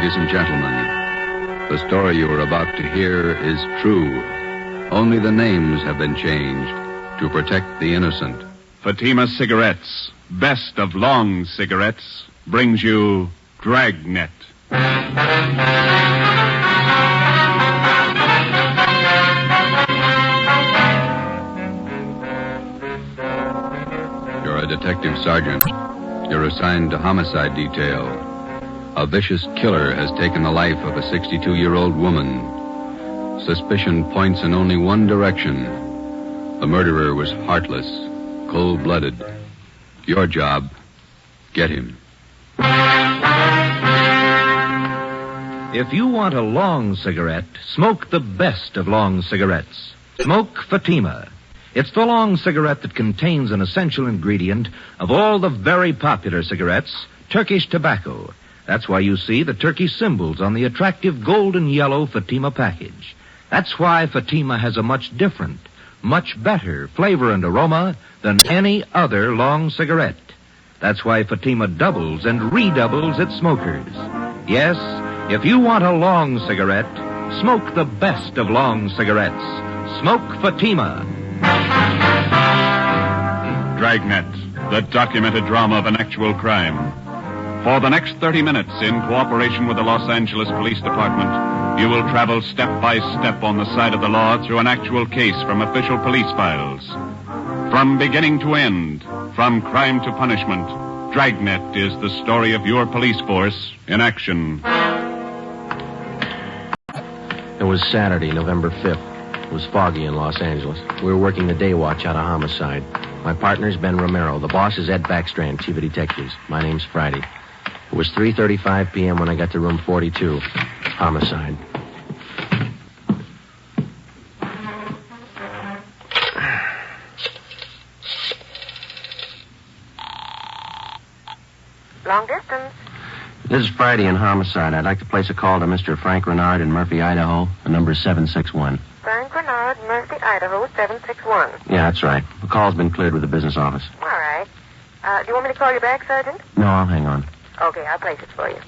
Ladies and gentlemen, the story you are about to hear is true. Only the names have been changed to protect the innocent. Fatima Cigarettes, best of long cigarettes, brings you Dragnet. You're a detective sergeant. You're assigned to homicide detail. A vicious killer has taken the life of a 62-year-old woman. Suspicion points in only one direction. The murderer was heartless, cold-blooded. Your job, get him. If you want a long cigarette, smoke the best of long cigarettes. Smoke Fatima. It's the long cigarette that contains an essential ingredient of all the very popular cigarettes, Turkish tobacco. That's why you see the Turkish symbols on the attractive golden yellow Fatima package. That's why Fatima has a much different, much better flavor and aroma than any other long cigarette. That's why Fatima doubles and redoubles its smokers. Yes, if you want a long cigarette, smoke the best of long cigarettes. Smoke Fatima. Dragnet, the documented drama of an actual crime. For the next 30 minutes, in cooperation with the Los Angeles Police Department, you will travel step by step on the side of the law through an actual case from official police files. From beginning to end, from crime to punishment, Dragnet is the story of your police force in action. It was Saturday, November 5th. It was foggy in Los Angeles. We were working the day watch out of homicide. My partner's Ben Romero. The boss is Ed Backstrand, chief of detectives. My name's Friday. It was 3:35 p.m. when I got to room 42. Homicide. Long distance. This is Friday in homicide. I'd like to place a call to Mr. Frank Renard in Murphy, Idaho. The number is 761. Frank Renard, Murphy, Idaho, 761. Yeah, that's right. The call's been cleared with the business office. All right. Do you want me to call you back, Sergeant? No, I'll hang on. Okay, I'll place it for you.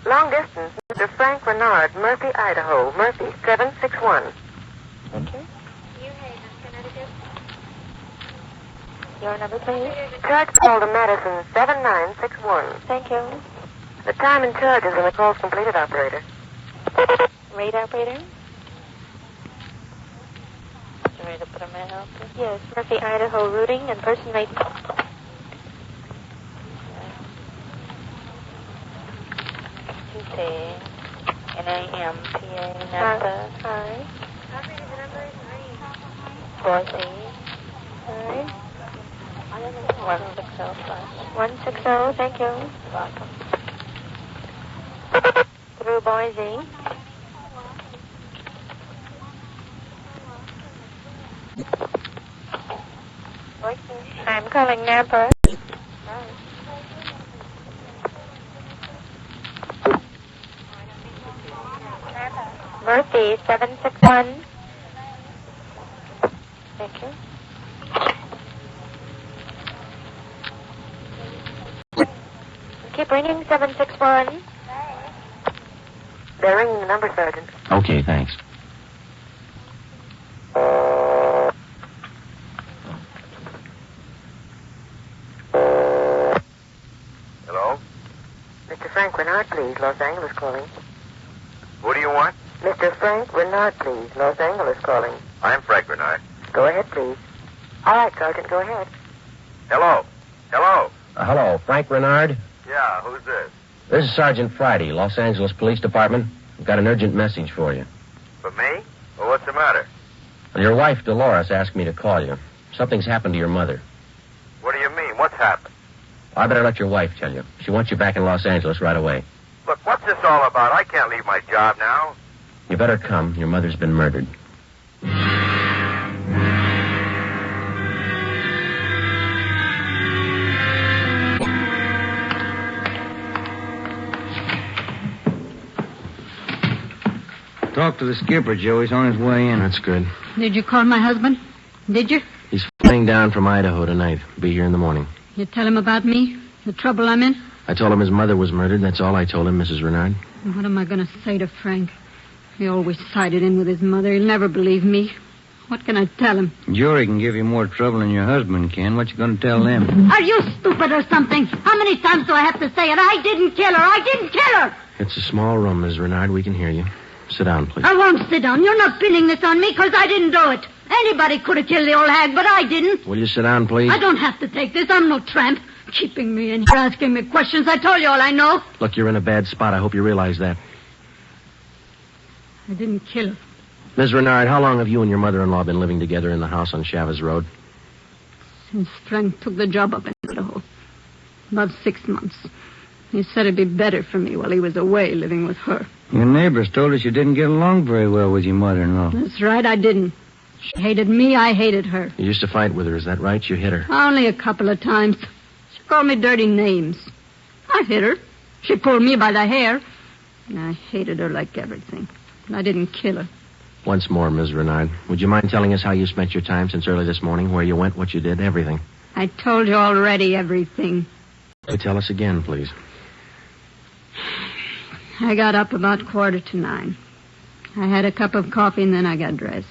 Long distance, Mr. Frank Renard, Murphy, Idaho, Murphy, 761. Thank you. New Haven, Connecticut. Your number, please. Charge call to Madison, 7961. Thank you. The time and charges when the call's completed, operator. Rate, operator. You ready to put a man out? Yes, Murphy, Idaho, routing and person rate. N-A-M-P-A, Napa. Hi. Operator, the number is 4C. Hi. 160 flash. 160, thank you. You're welcome. Through Boise. I'm calling Napa. Murphy, 761. Thank you. Keep ringing, 761. They're ringing the number, Sergeant. Okay, thanks. Hello? Mr. Frank Renard, please. Los Angeles calling. Who do you want? Mr. Frank Renard, please. Los Angeles calling. I'm Frank Renard. Go ahead, please. All right, Sergeant, go ahead. Hello? Hello? Hello, Frank Renard? Yeah, who's this? This is Sergeant Friday, Los Angeles Police Department. I've got an urgent message for you. For me? Well, what's the matter? Well, your wife, Dolores, asked me to call you. Something's happened to your mother. What do you mean? What's happened? I better let your wife tell you. She wants you back in Los Angeles right away. Look, what's this all about? I can't leave my job now. You better come. Your mother's been murdered. Talk to the skipper, Joe. He's on his way in. That's good. Did you call my husband? Did you? He down from Idaho tonight. Be here in the morning. You tell him about me? The trouble I'm in? I told him his mother was murdered. That's all I told him, Mrs. Renard. What am I going to say to Frank? He always sided in with his mother. He'll never believe me. What can I tell him? Jury can give you more trouble than your husband can. What you going to tell them? Are you stupid or something? How many times do I have to say it? I didn't kill her. I didn't kill her. It's a small room, Ms. Renard. We can hear you. Sit down, please. I won't sit down. You're not pinning this on me because I didn't do it. Anybody could have killed the old hag, but I didn't. Will you sit down, please? I don't have to take this. I'm no tramp. Keeping me in here, asking me questions. I told you all I know. Look, you're in a bad spot. I hope you realize that. I didn't kill her. Ms. Renard, how long have you and your mother-in-law been living together in the house on Chavez Road? Since Frank took the job up in Idaho. About 6 months. He said it'd be better for me while he was away living with her. Your neighbors told us you didn't get along very well with your mother-in-law. That's right, I didn't. She hated me, I hated her. You used to fight with her, is that right? You hit her. Only a couple of times. She called me dirty names. I hit her. She pulled me by the hair. And I hated her like everything. But I didn't kill her. Once more, Ms. Renard, would you mind telling us how you spent your time since early this morning, where you went, what you did, everything? I told you already everything. Tell us again, please. I got up about 9:15. I had a cup of coffee and then I got dressed.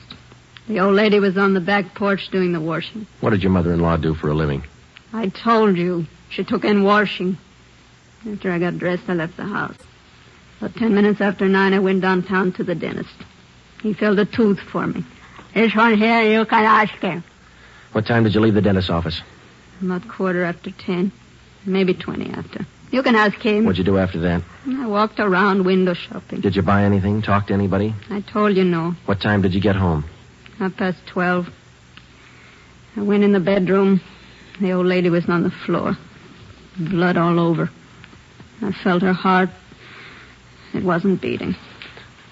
The old lady was on the back porch doing the washing. What did your mother-in-law do for a living? I told you. She took in washing. After I got dressed, I left the house. About 10 minutes after 9, I went downtown to the dentist. He filled a tooth for me. This one here, you can ask him. What time did you leave the dentist's office? About 10:15. Maybe 20 after. You can ask him. What'd you do after that? I walked around window shopping. Did you buy anything? Talk to anybody? I told you no. What time did you get home? 12:30. I went in the bedroom. The old lady was on the floor. Blood all over. I felt her heart. It wasn't beating.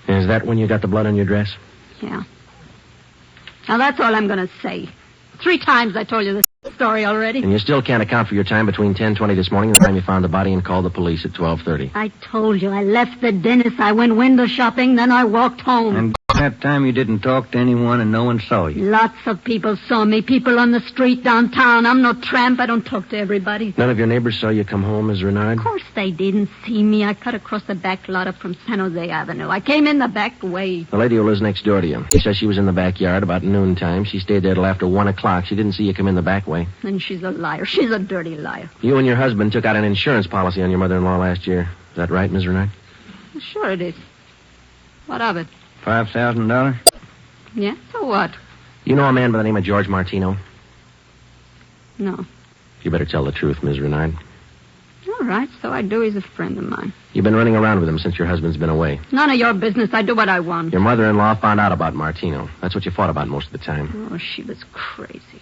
Is that when you got the blood on your dress? Yeah. Now, that's all I'm going to say. 3 times I told you this story already. And you still can't account for your time between 10:20 this morning and the time you found the body and called the police at 12:30. I told you. I left the dentist. I went window shopping. Then I walked home. And that time you didn't talk to anyone and no one saw you. Lots of people saw me. People on the street downtown. I'm no tramp. I don't talk to everybody. None of your neighbors saw you come home, Ms. Renard? Of course they didn't see me. I cut across the back lot up from San Jose Avenue. I came in the back way. The lady who lives next door to you. She says she was in the backyard about noontime. She stayed there till after 1 o'clock. She didn't see you come in the back way. And she's a liar. She's a dirty liar. You and your husband took out an insurance policy on your mother-in-law last year. Is that right, Ms. Renard? Sure it is. What of it? $5,000? Yeah, so what? You know a man by the name of George Martino? No. You better tell the truth, Ms. Renard. All right, so I do. He's a friend of mine. You've been running around with him since your husband's been away. None of your business. I do what I want. Your mother-in-law found out about Martino. That's what you fought about most of the time. Oh, she was crazy.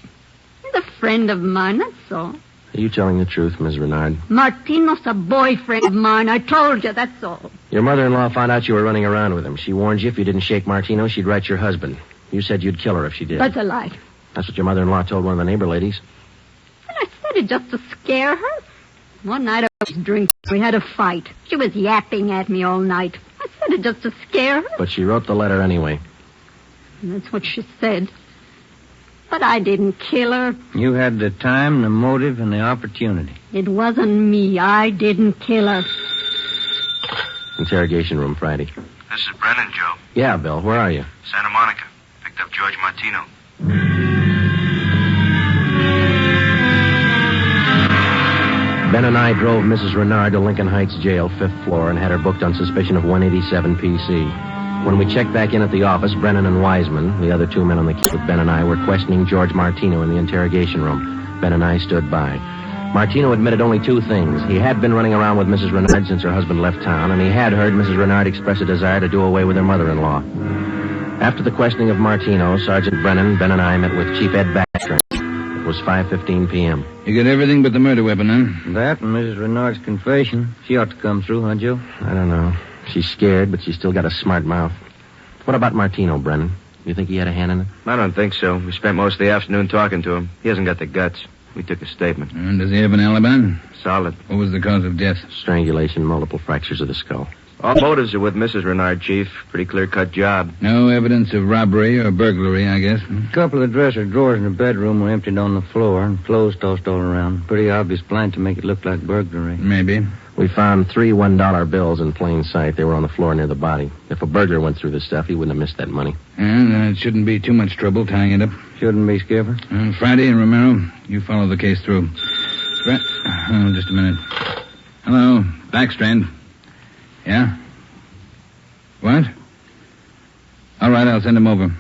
He's a friend of mine, that's all. Are you telling the truth, Ms. Renard? Martino's a boyfriend of mine. I told you, that's all. Your mother-in-law found out you were running around with him. She warned you if you didn't shake Martino, she'd write your husband. You said you'd kill her if she did. That's a lie. That's what your mother-in-law told one of the neighbor ladies. And I said it just to scare her. One night I was drinking. We had a fight. She was yapping at me all night. I said it just to scare her. But she wrote the letter anyway. And that's what she said. But I didn't kill her. You had the time, the motive, and the opportunity. It wasn't me. I didn't kill her. Interrogation room, Friday. This is Brennan, Joe. Yeah, Bill. Where are you? Santa Monica. Picked up George Martino. Ben and I drove Mrs. Renard to Lincoln Heights Jail, 5th floor, and had her booked on suspicion of 187 PC. When we checked back in at the office, Brennan and Wiseman, the other 2 men on the case with Ben and I, were questioning George Martino in the interrogation room. Ben and I stood by. Martino admitted only 2 things. He had been running around with Mrs. Renard since her husband left town, and he had heard Mrs. Renard express a desire to do away with her mother-in-law. After the questioning of Martino, Sergeant Brennan, Ben and I met with Chief Ed Backstrom. It was 5:15 p.m. You got everything but the murder weapon, huh? That and Mrs. Renard's confession. She ought to come through, huh, Joe? I don't know. She's scared, but she's still got a smart mouth. What about Martino, Brennan? You think he had a hand in it? I don't think so. We spent most of the afternoon talking to him. He hasn't got the guts. We took a statement. And does he have an alibi? Solid. What was the cause of death? Strangulation, multiple fractures of the skull. All motives are with Mrs. Renard, Chief. Pretty clear-cut job. No evidence of robbery or burglary, I guess. A couple of dresser drawers in the bedroom were emptied on the floor and clothes tossed all around. Pretty obvious plan to make it look like burglary. Maybe. We found 3 $1 bills in plain sight. They were on the floor near the body. If a burglar went through the stuff, he wouldn't have missed that money. And it shouldn't be too much trouble tying it up. Shouldn't be, Skipper. Friday and Romero, you follow the case through. Just a minute. Hello, Backstrand. Yeah? What? All right, I'll send him over.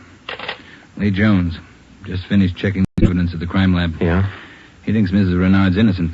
Lee Jones. Just finished checking the evidence at the crime lab. Yeah? He thinks Mrs. Renard's innocent.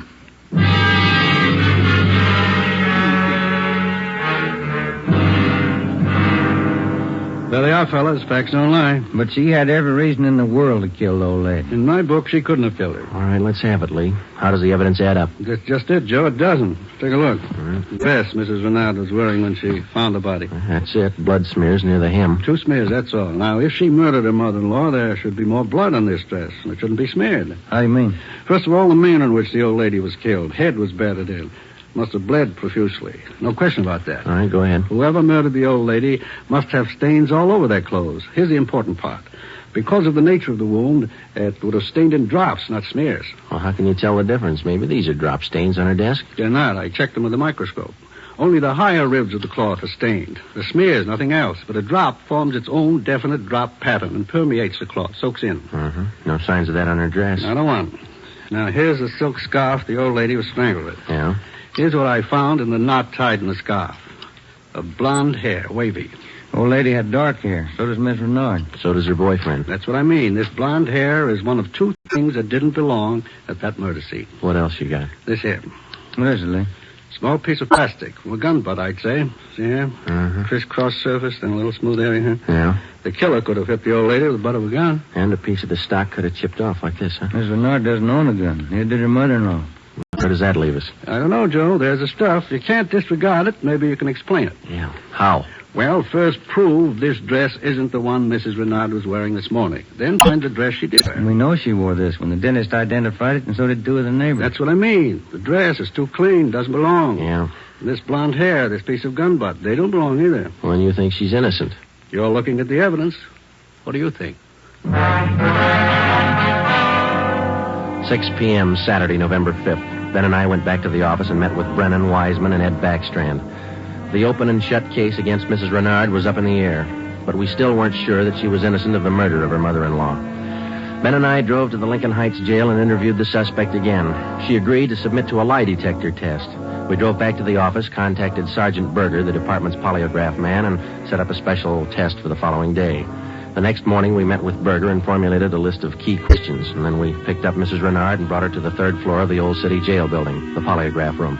There they are, fellas. Facts don't lie. But she had every reason in the world to kill the old lady. In my book, she couldn't have killed her. All right, let's have it, Lee. How does the evidence add up? That's just it, Joe. It doesn't. Take a look. All right. The dress Mrs. Renard was wearing when she found the body. That's it. Blood smears near the hem. 2 smears, that's all. Now, if she murdered her mother-in-law, there should be more blood on this dress. It shouldn't be smeared. How do you mean? First of all, the manner in which the old lady was killed. Head was battered in. Must have bled profusely. No question about that. All right, go ahead. Whoever murdered the old lady must have stains all over their clothes. Here's the important part. Because of the nature of the wound, it would have stained in drops, not smears. Well, how can you tell the difference? Maybe these are drop stains on her desk. They're not. I checked them with a microscope. Only the higher ribs of the cloth are stained. The smears, nothing else. But a drop forms its own definite drop pattern and permeates the cloth, soaks in. Uh-huh. No signs of that on her dress. Not a one. Now, here's the silk scarf the old lady was strangled with. Yeah? Here's what I found in the knot tied in the scarf. A blonde hair, wavy. Old lady had dark hair. So does Miss Renard. So does her boyfriend. That's what I mean. This blonde hair is one of 2 things that didn't belong at that murder scene. What else you got? This here. What is it, Lee? Small piece of plastic. From a gun butt, I'd say. See here? Uh-huh. Crisscross surface, then a little smooth area here. Yeah? The killer could have hit the old lady with the butt of a gun. And a piece of the stock could have chipped off like this, huh? Miss Renard doesn't own a gun. Neither did her mother-in-law. Where does that leave us? I don't know, Joe. There's the stuff. You can't disregard it. Maybe you can explain it. Yeah. How? Well, first prove this dress isn't the one Mrs. Renard was wearing this morning. Then find the dress she did wear. We know she wore this when the dentist identified it, and so did 2 of the neighbors. That's what I mean. The dress is too clean, doesn't belong. Yeah. And this blonde hair, this piece of gun butt, they don't belong either. Well, and you think she's innocent? You're looking at the evidence. What do you think? 6 p.m. Saturday, November 5th. Ben and I went back to the office and met with Brennan, Wiseman, and Ed Backstrand. The open and shut case against Mrs. Renard was up in the air, but we still weren't sure that she was innocent of the murder of her mother-in-law. Ben and I drove to the Lincoln Heights jail and interviewed the suspect again. She agreed to submit to a lie detector test. We drove back to the office, contacted Sergeant Berger, the department's polygraph man, and set up a special test for the following day. The next morning, we met with Berger and formulated a list of key questions, and then we picked up Mrs. Renard and brought her to the 3rd floor of the old city jail building, the polygraph room.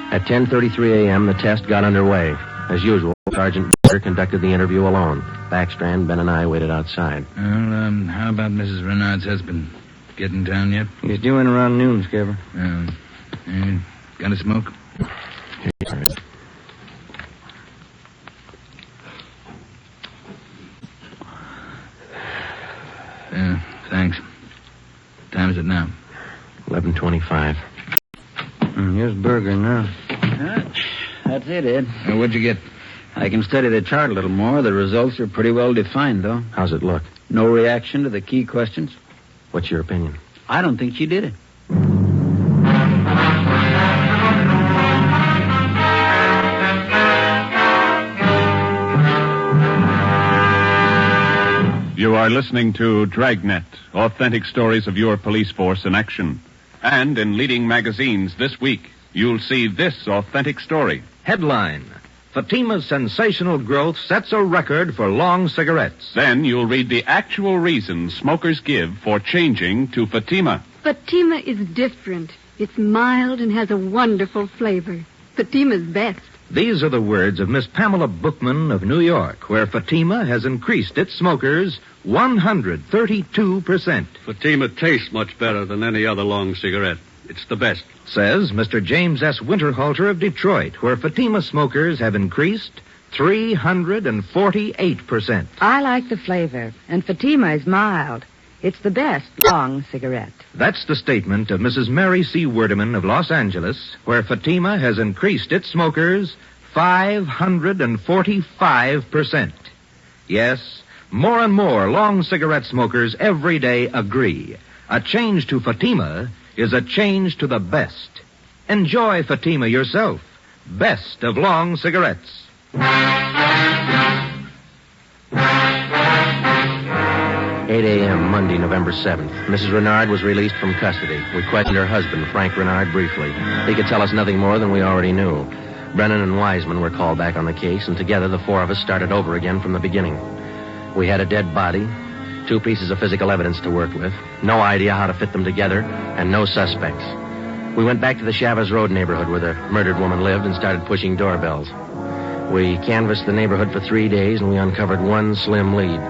At 10:33 a.m., the test got underway. As usual, Sergeant Berger conducted the interview alone. Backstrand, Ben, and I waited outside. Well, how about Mrs. Renard's husband? Get in town yet? He's due in around noon, Skipper. Got a smoke? Here you are. Thanks. What time is it now? 11:25. Here's Berger now. That's it, Ed. What'd you get? I can study the chart a little more. The results are pretty well defined, though. How's it look? No reaction to the key questions. What's your opinion? I don't think she did it. You are listening to Dragnet, authentic stories of your police force in action. And in leading magazines this week, you'll see this authentic story. Headline: Fatima's sensational growth sets a record for long cigarettes. Then you'll read the actual reasons smokers give for changing to Fatima. Fatima is different. It's mild and has a wonderful flavor. Fatima's best. These are the words of Miss Pamela Bookman of New York, where Fatima has increased its smokers 132%. Fatima tastes much better than any other long cigarette. It's the best. Says Mr. James S. Winterhalter of Detroit, where Fatima smokers have increased 348%. I like the flavor, and Fatima is mild. It's the best long cigarette. That's the statement of Mrs. Mary C. Werdeman of Los Angeles, where Fatima has increased its smokers 545%. Yes, more and more long cigarette smokers every day agree. A change to Fatima is a change to the best. Enjoy Fatima yourself. Best of long cigarettes. 8 a.m., Monday, November 7th. Mrs. Renard was released from custody. We questioned her husband, Frank Renard, briefly. He could tell us nothing more than we already knew. Brennan and Wiseman were called back on the case, and together the four of us started over again from the beginning. We had a dead body, 2 pieces of physical evidence to work with, no idea how to fit them together, and no suspects. We went back to the Chavez Road neighborhood where the murdered woman lived and started pushing doorbells. We canvassed the neighborhood for 3 days, and we uncovered one slim lead.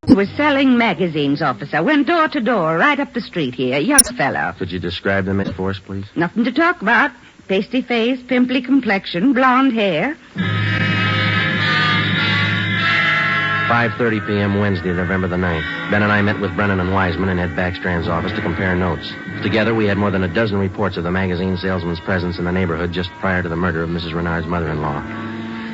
He was selling magazines, officer. Went door to door, right up the street here. Young fellow. Could you describe the man for us, please? Nothing to talk about. Pasty face, pimply complexion, blonde hair. 5:30 p.m. Wednesday, November the 9th. Ben and I met with Brennan and Wiseman in Ed Backstrand's office to compare notes. Together, we had more than a dozen reports of the magazine salesman's presence in the neighborhood just prior to the murder of Mrs. Renard's mother-in-law.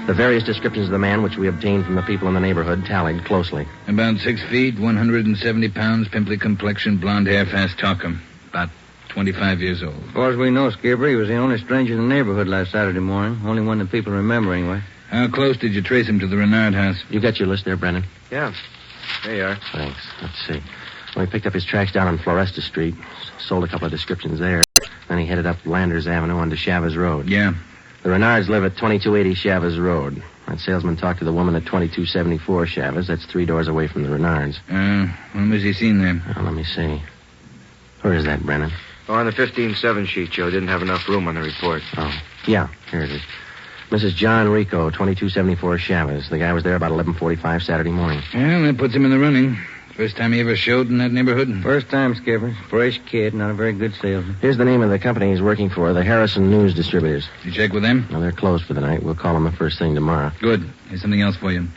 The various descriptions of the man which we obtained from the people in the neighborhood tallied closely. About 6 feet, 170 pounds, pimply complexion, blonde hair, fast talker. About 25 years old. As far as we know, Skipper, he was the only stranger in the neighborhood last Saturday morning. Only one that people remember, anyway. How close did you trace him to the Renard house? You got your list there, Brennan? Yeah. There you are. Thanks. Let's see. Well, he picked up his tracks down on Floresta Street, sold a couple of descriptions there. Then he headed up Landers Avenue onto Chavez Road. Yeah. The Renards live at 2280 Chavez Road. That salesman talked to the woman at 2274 Chavez. That's 3 doors away from the Renards. When was he seen there? Well, let me see. Where is that, Brennan? Oh, on the 15-7 sheet, Joe. Didn't have enough room on the report. Oh, yeah. Here it is. Mrs. John Rico, 2274 Chavez. The guy was there about 11:45 Saturday morning. Well, that puts him in the running. First time he ever showed in that neighborhood? First time, Skipper. Fresh kid, not a very good salesman. Here's the name of the company he's working for, the Harrison News Distributors. Did you check with them? Well, they're closed for the night. We'll call them the first thing tomorrow. Good. Here's something else for you.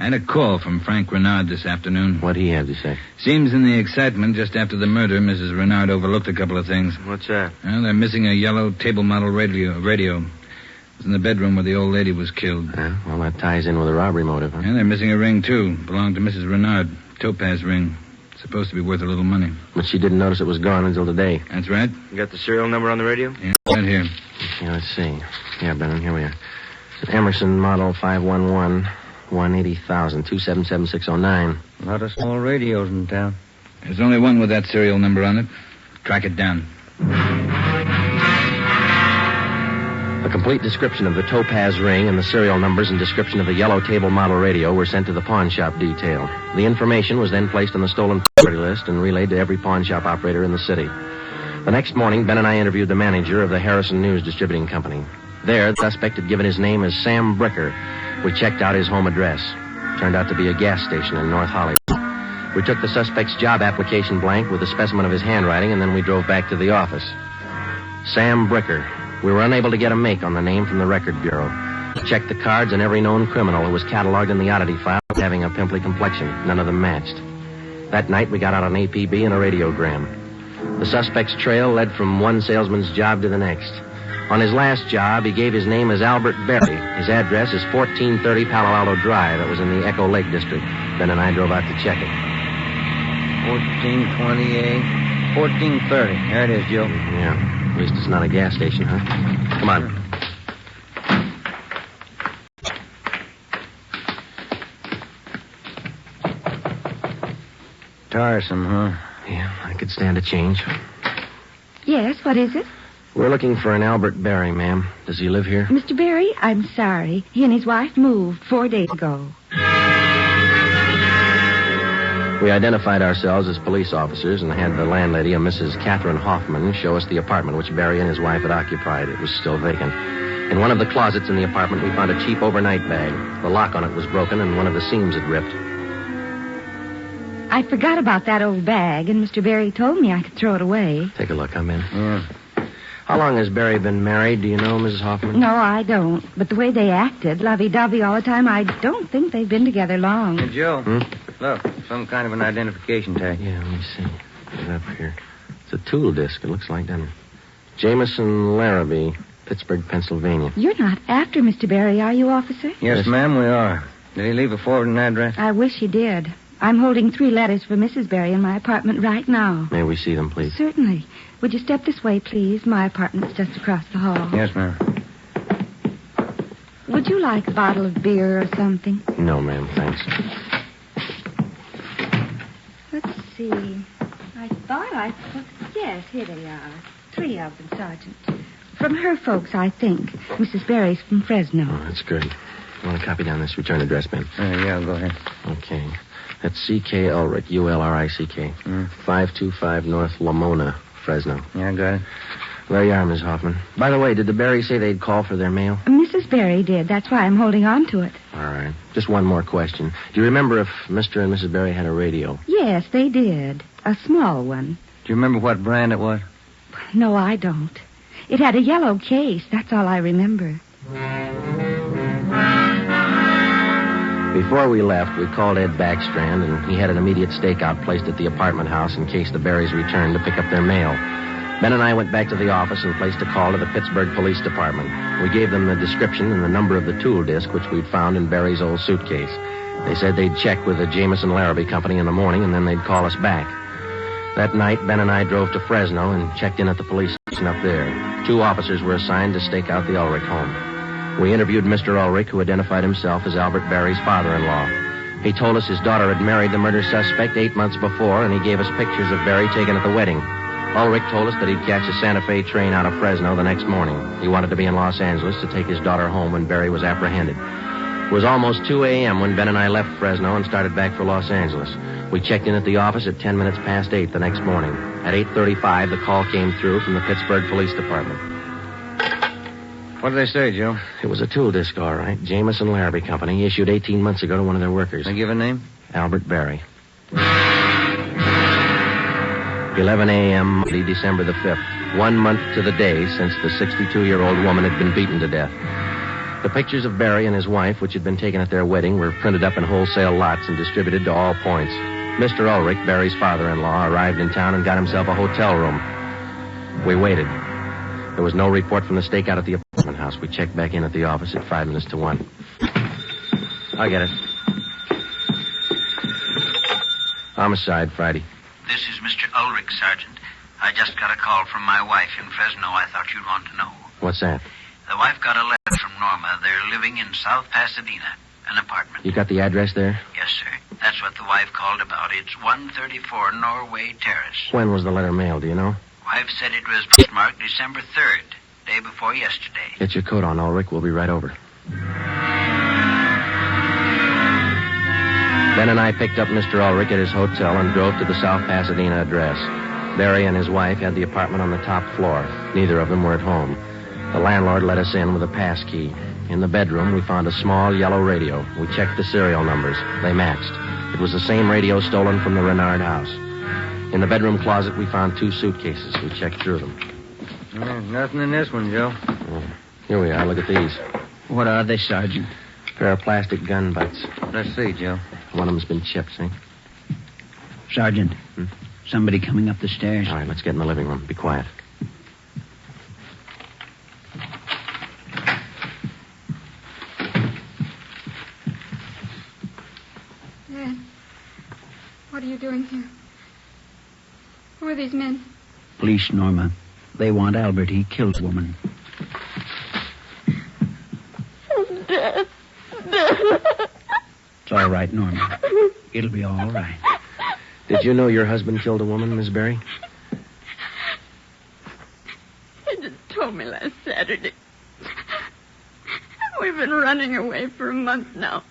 I had a call from Frank Renard this afternoon. What'd he have to say? Seems in the excitement just after the murder, Mrs. Renard overlooked a couple of things. What's that? Well, they're missing a yellow table model radio. It was in the bedroom where the old lady was killed. Well, that ties in with a robbery motive, huh? And they're missing a ring, too. Belonged to Mrs. Renard. Topaz ring. Supposed to be worth a little money. But she didn't notice it was gone until today. That's right. You got the serial number on the radio? Yeah, right here. Yeah, let's see. Yeah, Brennan, here we are. It's an Emerson model 511, 180,000, 277609. A lot of small radios in town. There's only one with that serial number on it. Track it down. A complete description of the Topaz ring and the serial numbers and description of the yellow table model radio were sent to the pawn shop detail. The information was then placed on the stolen property list and relayed to every pawn shop operator in the city. The next morning, Ben and I interviewed the manager of the Harrison News Distributing Company. There, the suspect had given his name as Sam Bricker. We checked out his home address. Turned out to be a gas station in North Hollywood. We took the suspect's job application blank with a specimen of his handwriting, and then we drove back to the office. Sam Bricker. We were unable to get a make on the name from the Record Bureau. Checked the cards, and every known criminal who was cataloged in the oddity file having a pimply complexion. None of them matched. That night, we got out an APB and a radiogram. The suspect's trail led from one salesman's job to the next. On his last job, he gave his name as Albert Berry. His address is 1430 Palo Alto Drive. That was in the Echo Lake District. Ben and I drove out to check it. 1428, 1430. There it is, Joe. Yeah. At least it's not a gas station, huh? Come on. Tiresome, huh? Yeah, I could stand a change. Yes, what is it? We're looking for an Albert Berry, ma'am. Does he live here? Mr. Berry, I'm sorry. He and his wife moved 4 days ago. We identified ourselves as police officers and had the landlady, a Mrs. Catherine Hoffman, show us the apartment which Berry and his wife had occupied. It was still vacant. In one of the closets in the apartment, we found a cheap overnight bag. The lock on it was broken and one of the seams had ripped. I forgot about that old bag, and Mr. Berry told me I could throw it away. Take a look. I'm in. Yeah. How long has Berry been married? Do you know, Mrs. Hoffman? No, I don't. But the way they acted, lovey-dovey all the time, I don't think they've been together long. Hey, Joe. Look, some kind of an identification tag. Yeah, let me see. Get it up here. It's a tool disc, it looks like, doesn't it? Jameson Larrabee, Pittsburgh, Pennsylvania. You're not after Mr. Berry, are you, officer? Yes, ma'am, we are. Did he leave a forwarding address? I wish he did. I'm holding 3 letters for Mrs. Berry in my apartment right now. May we see them, please? Certainly. Would you step this way, please? My apartment's just across the hall. Yes, ma'am. Would you like a bottle of beer or something? No, ma'am, thanks. Let's see. I thought I put... Yes, here they are. 3 of them, Sergeant. From her folks, I think. Mrs. Berry's from Fresno. Oh, that's good. You want to copy down this return address, Ben? Yeah, go ahead. Okay. That's C.K. Ulrich, U-L-R-I-C-K. 525 North Lamona, Fresno. Yeah, got it. There you are, Miss Hoffman. By the way, did the Berrys say they'd call for their mail? Mrs. Berry did. That's why I'm holding on to it. All right. Just one more question. Do you remember if Mr. and Mrs. Berry had a radio? Yes, they did. A small one. Do you remember what brand it was? No, I don't. It had a yellow case. That's all I remember. Before we left, we called Ed Backstrand, and he had an immediate stakeout placed at the apartment house in case the Berrys returned to pick up their mail. Ben and I went back to the office and placed a call to the Pittsburgh Police Department. We gave them the description and the number of the tool disc which we'd found in Berry's old suitcase. They said they'd check with the Jameson Larrabee Company in the morning, and then they'd call us back. That night, Ben and I drove to Fresno and checked in at the police station up there. 2 officers were assigned to stake out the Ulrich home. We interviewed Mr. Ulrich, who identified himself as Albert Berry's father-in-law. He told us his daughter had married the murder suspect 8 months before, and he gave us pictures of Berry taken at the wedding. Ulrich told us that he'd catch a Santa Fe train out of Fresno the next morning. He wanted to be in Los Angeles to take his daughter home when Berry was apprehended. It was almost 2 a.m. when Ben and I left Fresno and started back for Los Angeles. We checked in at the office at 10 minutes past 8 the next morning. At 8:35, the call came through from the Pittsburgh Police Department. What did they say, Joe? It was a tool disc, all right. Jameson Larrabee Company, issued 18 months ago to one of their workers. They give a name? Albert Berry. 11 a.m., December the 5th. 1 month to the day since the 62-year-old woman had been beaten to death. The pictures of Berry and his wife, which had been taken at their wedding, were printed up in wholesale lots and distributed to all points. Mr. Ulrich, Berry's father-in-law, arrived in town and got himself a hotel room. We waited. There was no report from the stakeout at the apartment house. We checked back in at the office at 5 minutes to 1. I'll get it. Homicide, Friday. This is Mr. Ulrich, Sergeant. I just got a call from my wife in Fresno. I thought you'd want to know. What's that? The wife got a letter from Norma. They're living in South Pasadena, an apartment. You got the address there? Yes, sir. That's what the wife called about. It's 134 Norway Terrace. When was the letter mailed, do you know? Wife said it was postmarked December 3rd, day before yesterday. Get your coat on, Ulrich. We'll be right over. Ben and I picked up Mr. Ulrich at his hotel and drove to the South Pasadena address. Berry and his wife had the apartment on the top floor. Neither of them were at home. The landlord let us in with a pass key. In the bedroom, we found a small yellow radio. We checked the serial numbers. They matched. It was the same radio stolen from the Renard house. In the bedroom closet, we found 2 suitcases. We checked through them. Nothing in this one, Joe. Here we are. Look at these. What are they, Sergeant? A pair of plastic gun butts. Let's see, Joe. One of them's been chipped, see? Sergeant, somebody coming up the stairs. All right, let's get in the living room. Be quiet. Dad, what are you doing here? Who are these men? Police, Norma. They want Albert. He killed a woman. Dad. It's all right, Norma. It'll be all right. Did you know your husband killed a woman, Miss Berry? He just told me last Saturday. We've been running away for a month now.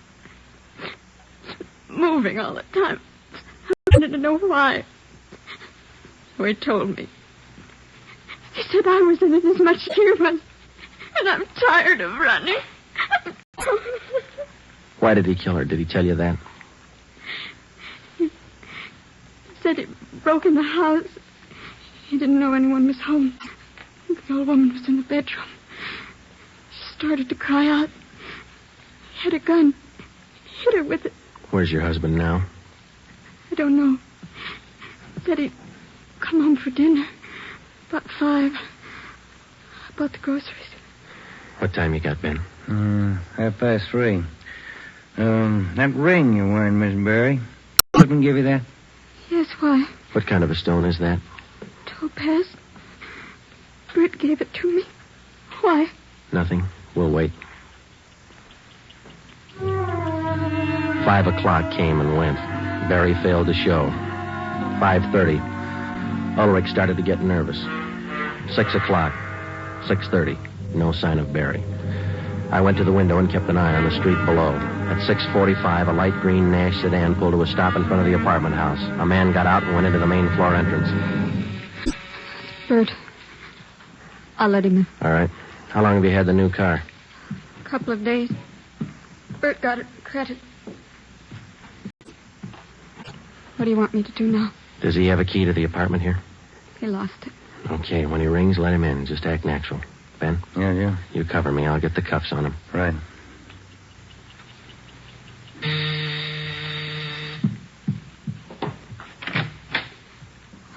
Moving all the time. I wanted to know why. So he told me. He said I was in it as much as he was. And I'm tired of running. Why did he kill her? Did he tell you that? He said he broke in the house. He didn't know anyone was home. The old woman was in the bedroom. She started to cry out. He had a gun. He hit her with it. Where's your husband now? I don't know. Said he'd come home for dinner. About 5. I bought the groceries. What time you got, Ben? 3:30. That ring you're wearing, Miss Barry. Couldn't give you that? Yes, why? What kind of a stone is that? Topaz. Britt gave it to me. Why? Nothing. We'll wait. 5 o'clock came and went. Barry failed to show. 5:30. Ulrich started to get nervous. 6 o'clock. 6:30. No sign of Barry. I went to the window and kept an eye on the street below. At 6:45, a light green Nash sedan pulled to a stop in front of the apartment house. A man got out and went into the main floor entrance. Bert. I'll let him in. All right. How long have you had the new car? A couple of days. Bert got it credit. What do you want me to do now? Does he have a key to the apartment here? He lost it. Okay, when he rings, let him in. Just act natural. Ben? Yeah. You cover me. I'll get the cuffs on him. Right.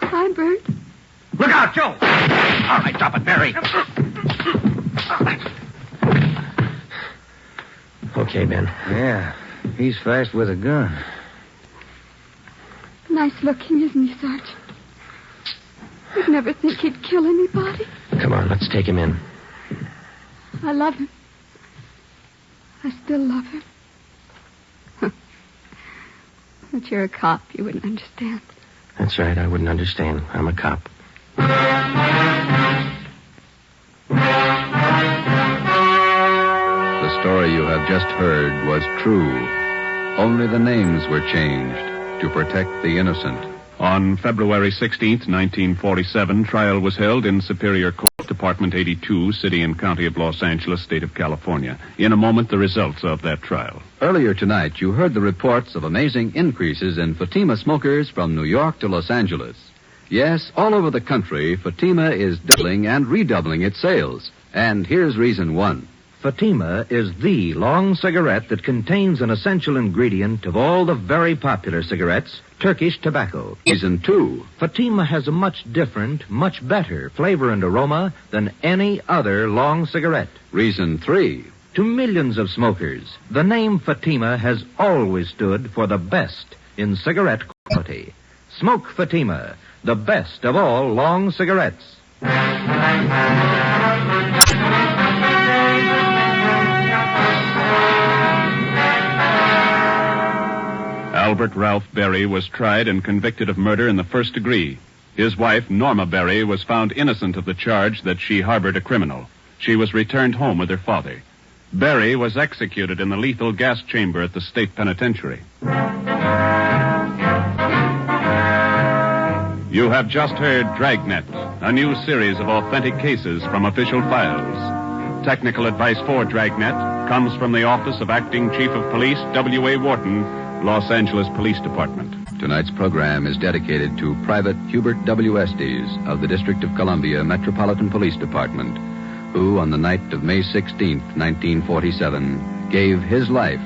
Hi, Bert. Look out, Joe! All right, drop it, Barry. Okay, Ben. Yeah. He's fast with a gun. Nice looking, isn't he, Sergeant? You'd never think he'd kill anybody. Come on, let's take him in. I love him. I still love him. But you're a cop. You wouldn't understand. That's right. I wouldn't understand. I'm a cop. The story you have just heard was true. Only the names were changed to protect the innocent. On February 16th, 1947, trial was held in Superior Court, Department 82, City and County of Los Angeles, State of California. In a moment, the results of that trial. Earlier tonight, you heard the reports of amazing increases in Fatima smokers from New York to Los Angeles. Yes, all over the country, Fatima is doubling and redoubling its sales. And here's reason one. Fatima is the long cigarette that contains an essential ingredient of all the very popular cigarettes, Turkish tobacco. Reason two. Fatima has a much different, much better flavor and aroma than any other long cigarette. Reason three. To millions of smokers, the name Fatima has always stood for the best in cigarette quality. Smoke Fatima, the best of all long cigarettes. Albert Ralph Berry was tried and convicted of murder in the first degree. His wife, Norma Berry, was found innocent of the charge that she harbored a criminal. She was returned home with her father. Berry was executed in the lethal gas chamber at the state penitentiary. You have just heard Dragnet, a new series of authentic cases from official files. Technical advice for Dragnet comes from the Office of Acting Chief of Police, W.A. Wharton, Los Angeles Police Department. Tonight's program is dedicated to Private Hubert W. Estes of the District of Columbia Metropolitan Police Department, who on the night of May 16th, 1947, gave his life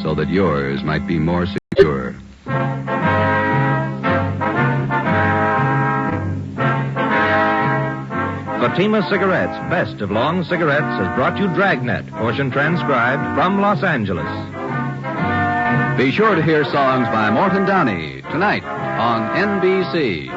so that yours might be more secure. Fatima Cigarettes, best of long cigarettes, has brought you Dragnet, portion transcribed from Los Angeles. Be sure to hear songs by Morton Downey tonight on NBC.